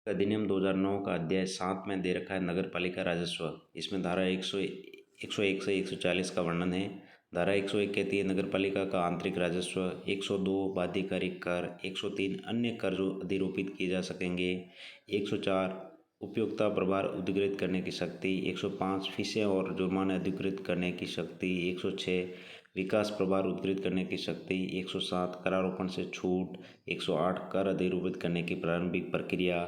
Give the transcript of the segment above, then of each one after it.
अधिनियम 2009 का अध्याय 7 में दे रखा है नगर पालिका राजस्व। इसमें धारा 101 से 140 का वर्णन है। धारा 101 कहती है नगर पालिका का आंतरिक राजस्व। 102 बाध्यकारी कर, 103 अन्य कर जो अधिरोपित किए जा सकेंगे, 104 उपयोगिता प्रभार अधिकृत करने की शक्ति, 105 फीसें और जुर्माने अधिकृत करने की शक्ति, 106 विकास प्रभार अधिकृत करने की शक्ति, 107 करारोपण से छूट, 108 कर अधिरोपित करने की प्रारंभिक प्रक्रिया,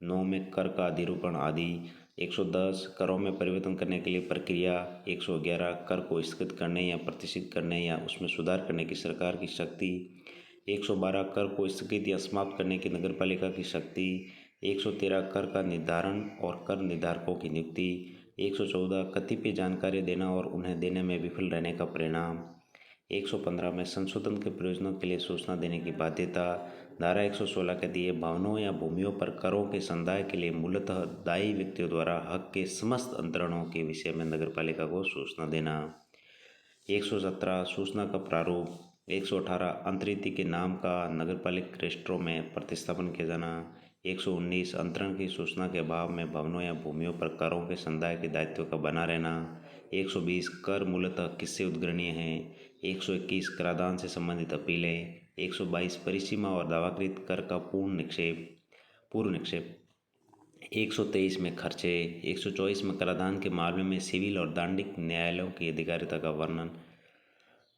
9 में कर का अधिरोपण आदि, 110 करों में परिवर्तन करने के लिए प्रक्रिया, 111 कर को स्थगित करने या प्रतिष्ठित करने या उसमें सुधार करने की सरकार की शक्ति, 112 कर को स्थगित या समाप्त करने की नगरपालिका की शक्ति, 113 कर का निर्धारण और कर निर्धारकों की नियुक्ति, 114 कतिपय जानकारी देना और उन्हें देने में विफल रहने का परिणाम, 115 में संशोधन के प्रयोजनों के लिए सूचना देने की बाध्यता। धारा 116 कहती है भवनों या भूमियों पर करों के संदाय के लिए मूलतः दायी व्यक्तियों द्वारा हक के समस्त अंतरणों के विषय में नगरपालिका को सूचना देना। 117 सूचना का प्रारूप। 118 अंतरिति के नाम का नगरपालिक रजिस्ट्रों में प्रतिस्थापन किया जाना। 119 अंतरण की सूचना के अभाव में भवनों या भूमियों पर करों के संदाय के दायित्व का बना रहना। 120 कर मूलतः किससे उद्ग्रणीय हैं। 121 कराधान से संबंधित अपीलें। 122 परिसीमा और दावाकृत कर का पूर्व निक्षेप। 123 में खर्चे। 124 में कराधान के मामले में सिविल और दांडिक न्यायालयों की अधिकारिता का वर्णन।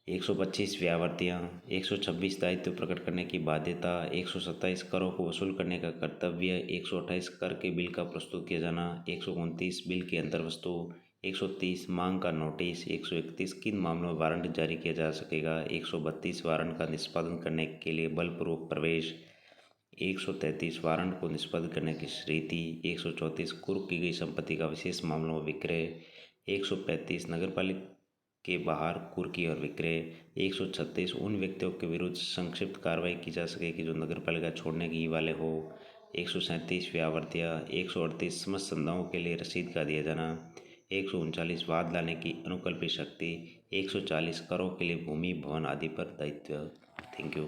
125 व्यावर्तियाँ। 126 दायित्व प्रकट करने की बाध्यता। 127 करों को वसूल करने का कर्तव्य। 128 कर के बिल का प्रस्तुत किया जाना। 129 बिल की अंतर्वस्तु। 130 मांग का नोटिस। 131 किन मामलों में वारंट जारी किया जा सकेगा। 132 वारंट का निष्पादन करने के लिए बलपूर्वक प्रवेश। 133 वारंट को निष्पादित करने की रीति। 134 कुर्क की गई संपत्ति का विशेष मामलों में विक्रय। 135 नगरपालिका के बाहर कुर्की और विक्रय। 136 उन व्यक्तियों के विरुद्ध संक्षिप्त कार्रवाई की जा सकेगी जो नगरपालिका छोड़ने ही वाले हो। 137 व्यावर्तियाँ। 138 समस्त संदाओं के लिए रसीद का दिया जाना। 139 वाद लाने की अनुकल्पित शक्ति। 140 करों के लिए भूमि भवन आदि पर दायित्व। Thank you.